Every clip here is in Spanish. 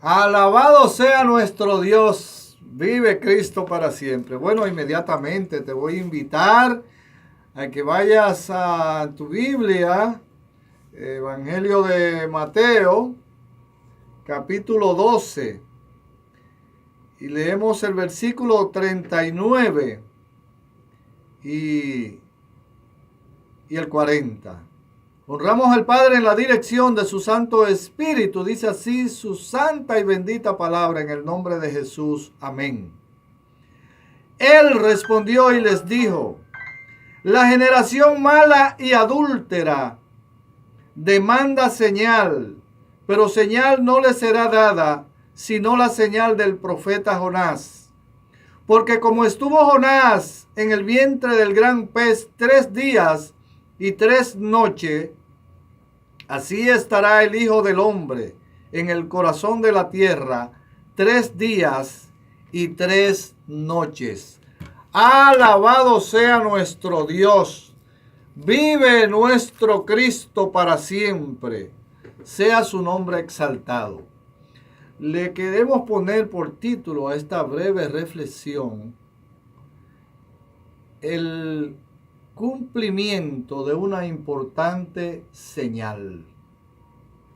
Alabado sea nuestro Dios. Vive Cristo para siempre. Bueno, inmediatamente te voy a invitar a que vayas a tu Biblia, Evangelio de Mateo, capítulo 12. Y leemos el versículo 39 y el 40. Honramos al Padre en la dirección de su Santo Espíritu. Dice así su santa y bendita palabra en el nombre de Jesús. Amén. Él respondió y les dijo: la generación mala y adúltera demanda señal, pero señal no le será dada, sino la señal del profeta Jonás. Porque como estuvo Jonás en el vientre del gran pez 3 días y 3 noches, así estará el Hijo del Hombre en el corazón de la tierra 3 días y 3 noches. Alabado sea nuestro Dios. Vive nuestro Cristo para siempre. Sea su nombre exaltado. Le queremos poner por título a esta breve reflexión el cumplimiento de una importante señal.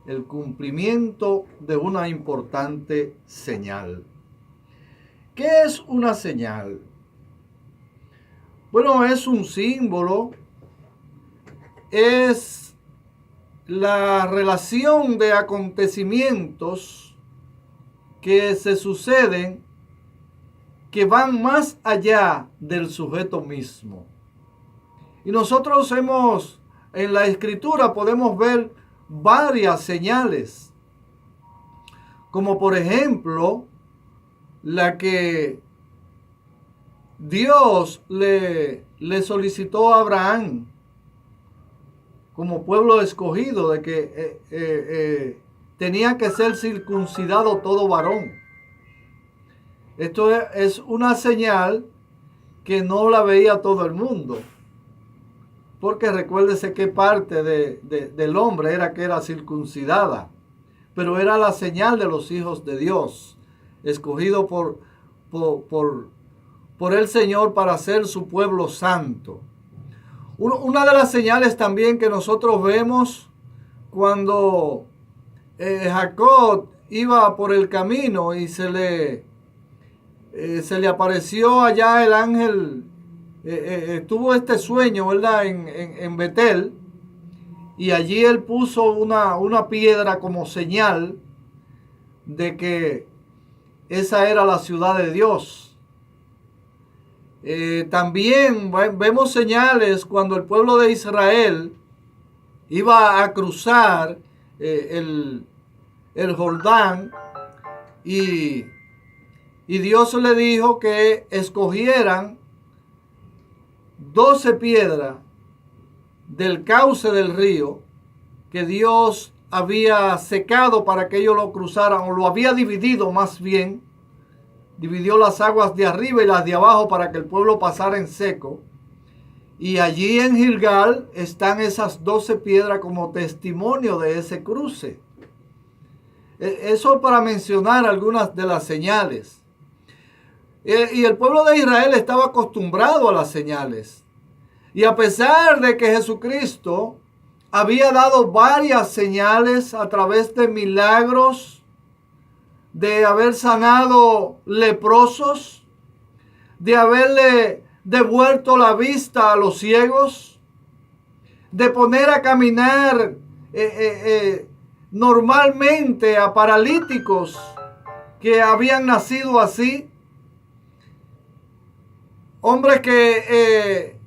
El cumplimiento de una importante señal. ¿Qué es una señal? Bueno, es un símbolo, es la relación de acontecimientos que se suceden que van más allá del sujeto mismo. Y nosotros en la Escritura podemos ver varias señales, como por ejemplo la que Dios le solicitó a Abraham como pueblo escogido, de que tenía que ser circuncidado todo varón. Esto es una señal que no la veía todo el mundo, porque recuérdese qué parte del hombre era que era circuncidada, pero era la señal de los hijos de Dios, escogido por el Señor para ser su pueblo santo. Una de las señales también que nosotros vemos cuando Jacob iba por el camino y se le apareció allá el ángel, tuvo este sueño, ¿verdad? En Betel, y allí él puso una piedra como señal de que esa era la ciudad de Dios. También vemos señales cuando el pueblo de Israel iba a cruzar el Jordán y Dios le dijo que escogieran 12 piedras del cauce del río que Dios había secado para que ellos lo cruzaran, o lo había dividido más bien. Dividió las aguas de arriba y las de abajo para que el pueblo pasara en seco. Y allí en Gilgal están esas 12 piedras como testimonio de ese cruce. Eso para mencionar algunas de las señales. Y el pueblo de Israel estaba acostumbrado a las señales. Y a pesar de que Jesucristo había dado varias señales a través de milagros, de haber sanado leprosos, de haberle devuelto la vista a los ciegos, de poner a caminar normalmente a paralíticos que habían nacido así, hombres que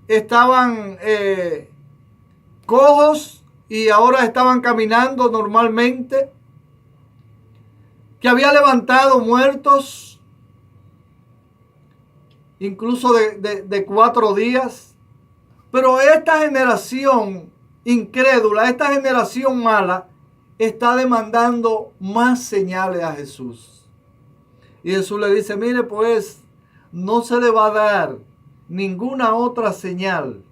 estaban cojos y ahora estaban caminando normalmente, que había levantado muertos, incluso de 4 días. Pero esta generación incrédula, esta generación mala, está demandando más señales a Jesús. Y Jesús le dice: mire, pues no se le va a dar ninguna otra señal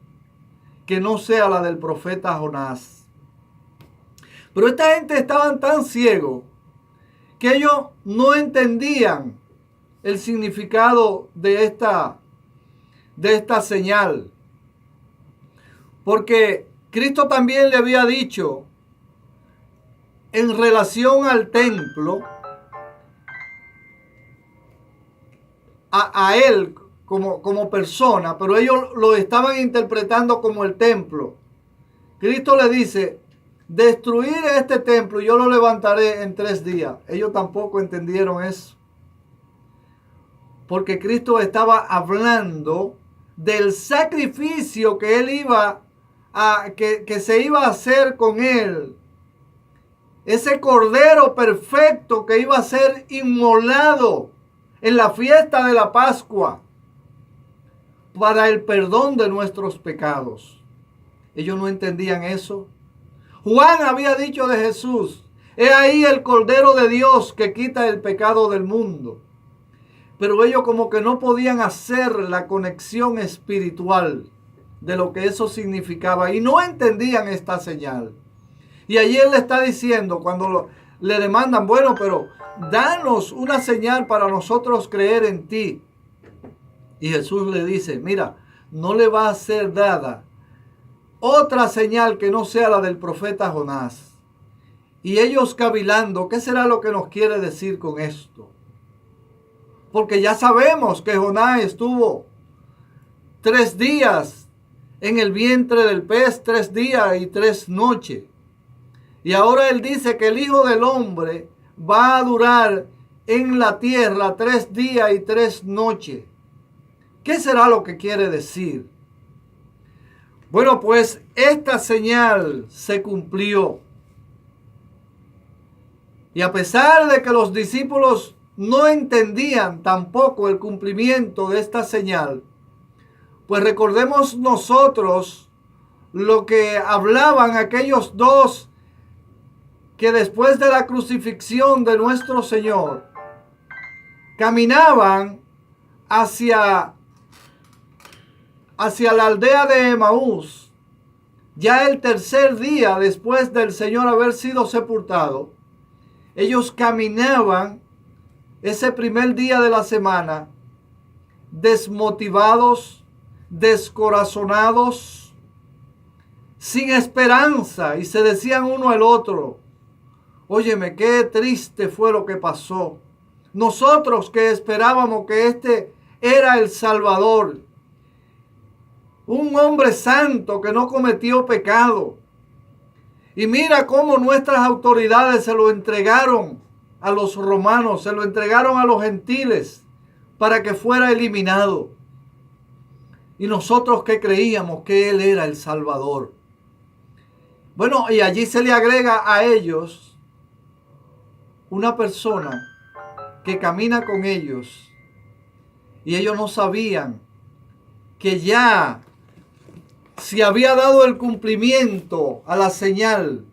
que no sea la del profeta Jonás. Pero esta gente estaban tan ciegos que ellos no entendían el significado de esta señal. Porque Cristo también le había dicho en relación al templo, a él como persona, pero ellos lo estaban interpretando como el templo. Cristo le dice, destruir este templo y yo lo levantaré en 3 días. Ellos tampoco entendieron eso. Porque Cristo estaba hablando del sacrificio que él iba que se iba a hacer con él. Ese cordero perfecto que iba a ser inmolado en la fiesta de la Pascua para el perdón de nuestros pecados. Ellos no entendían eso. Juan había dicho de Jesús, he ahí el Cordero de Dios que quita el pecado del mundo. Pero ellos como que no podían hacer la conexión espiritual de lo que eso significaba y no entendían esta señal. Y allí él le está diciendo, cuando le demandan, bueno, pero danos una señal para nosotros creer en ti. Y Jesús le dice, mira, no le va a ser dada otra señal que no sea la del profeta Jonás. Y ellos cavilando, ¿qué será lo que nos quiere decir con esto? Porque ya sabemos que Jonás estuvo 3 días en el vientre del pez, 3 días y 3 noches. Y ahora él dice que el Hijo del Hombre va a durar en la tierra 3 días y 3 noches. ¿Qué será lo que quiere decir? Bueno, pues esta señal se cumplió. Y a pesar de que los discípulos no entendían tampoco el cumplimiento de esta señal, pues recordemos nosotros lo que hablaban aquellos dos que después de la crucifixión de nuestro Señor caminaban hacia la aldea de Emaús, ya el 3er día después del Señor haber sido sepultado. Ellos caminaban ese primer día de la semana desmotivados, descorazonados, sin esperanza, y se decían uno al otro, óyeme, qué triste fue lo que pasó. Nosotros que esperábamos que este era el Salvador, un hombre santo que no cometió pecado. Y mira cómo nuestras autoridades se lo entregaron a los romanos, se lo entregaron a los gentiles para que fuera eliminado. Y nosotros que creíamos que Él era el Salvador. Bueno, y allí se le agrega a ellos una persona que camina con ellos. Y ellos no sabían que ya se había dado el cumplimiento a la señal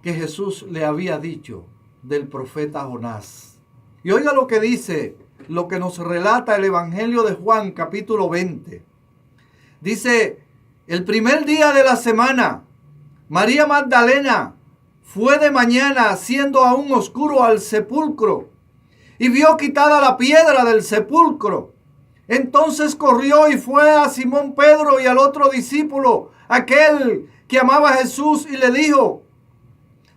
que Jesús le había dicho del profeta Jonás. Y oiga lo que dice, lo que nos relata el Evangelio de Juan, capítulo 20. Dice, el primer día de la semana, María Magdalena fue de mañana, siendo aún oscuro, al sepulcro y vio quitada la piedra del sepulcro. Entonces corrió y fue a Simón Pedro y al otro discípulo, aquel que amaba a Jesús, y le dijo,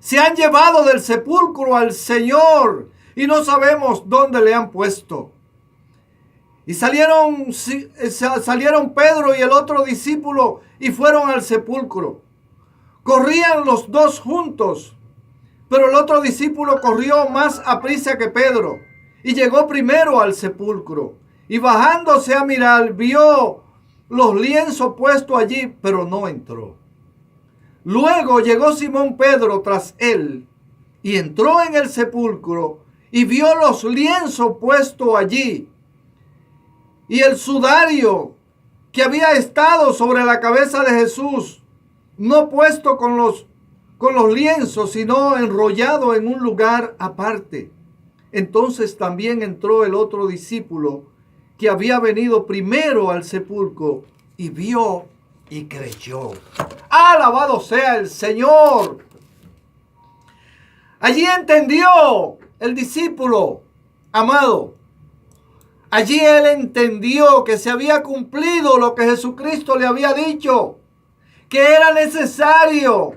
se han llevado del sepulcro al Señor y no sabemos dónde le han puesto. Y salieron Pedro y el otro discípulo y fueron al sepulcro. Corrían los dos juntos, pero el otro discípulo corrió más aprisa que Pedro y llegó primero al sepulcro. Y bajándose a mirar, vio los lienzos puestos allí, pero no entró. Luego llegó Simón Pedro tras él y entró en el sepulcro y vio los lienzos puestos allí y el sudario que había estado sobre la cabeza de Jesús, no puesto con los lienzos, sino enrollado en un lugar aparte. Entonces también entró el otro discípulo que había venido primero al sepulcro y vio y creyó. ¡Alabado sea el Señor! Allí entendió el discípulo amado. Allí él entendió que se había cumplido lo que Jesucristo le había dicho, que era necesario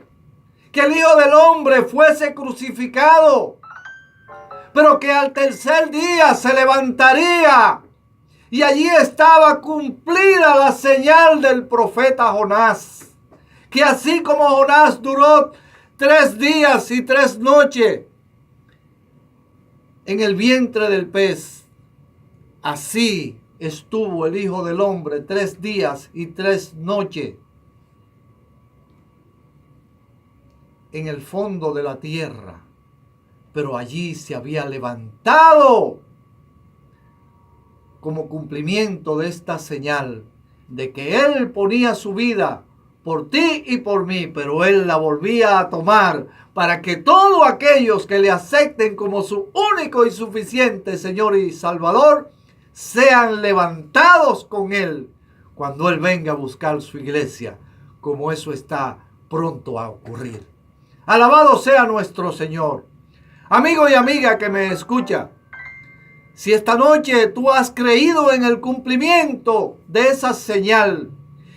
que el Hijo del Hombre fuese crucificado, pero que al tercer día se levantaría. Y allí estaba cumplida la señal del profeta Jonás, que así como Jonás duró 3 días y 3 noches en el vientre del pez, así estuvo el Hijo del Hombre 3 días y 3 noches en el fondo de la tierra, pero allí se había levantado como cumplimiento de esta señal de que Él ponía su vida por ti y por mí, pero Él la volvía a tomar para que todos aquellos que le acepten como su único y suficiente Señor y Salvador sean levantados con Él cuando Él venga a buscar su iglesia, como eso está pronto a ocurrir. Alabado sea nuestro Señor. Amigo y amiga que me escucha, si esta noche tú has creído en el cumplimiento de esa señal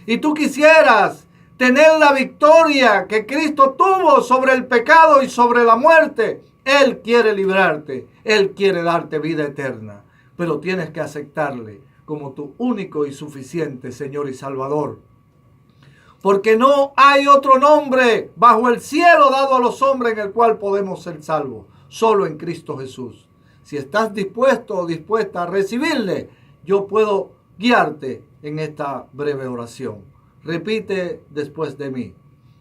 y tú quisieras tener la victoria que Cristo tuvo sobre el pecado y sobre la muerte, Él quiere librarte, Él quiere darte vida eterna, pero tienes que aceptarle como tu único y suficiente Señor y Salvador. Porque no hay otro nombre bajo el cielo dado a los hombres en el cual podemos ser salvos, solo en Cristo Jesús. Si estás dispuesto o dispuesta a recibirle, yo puedo guiarte en esta breve oración. Repite después de mí.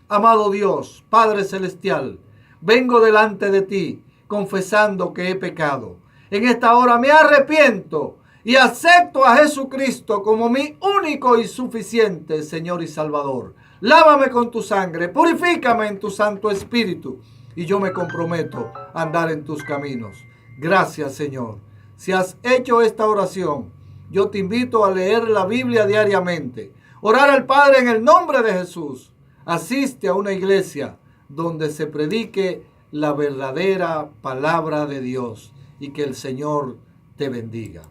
Amado Dios, Padre Celestial, vengo delante de ti confesando que he pecado. En esta hora me arrepiento y acepto a Jesucristo como mi único y suficiente Señor y Salvador. Lávame con tu sangre, purifícame en tu Santo Espíritu y yo me comprometo a andar en tus caminos. Gracias, Señor. Si has hecho esta oración, yo te invito a leer la Biblia diariamente, orar al Padre en el nombre de Jesús. Asiste a una iglesia donde se predique la verdadera palabra de Dios y que el Señor te bendiga.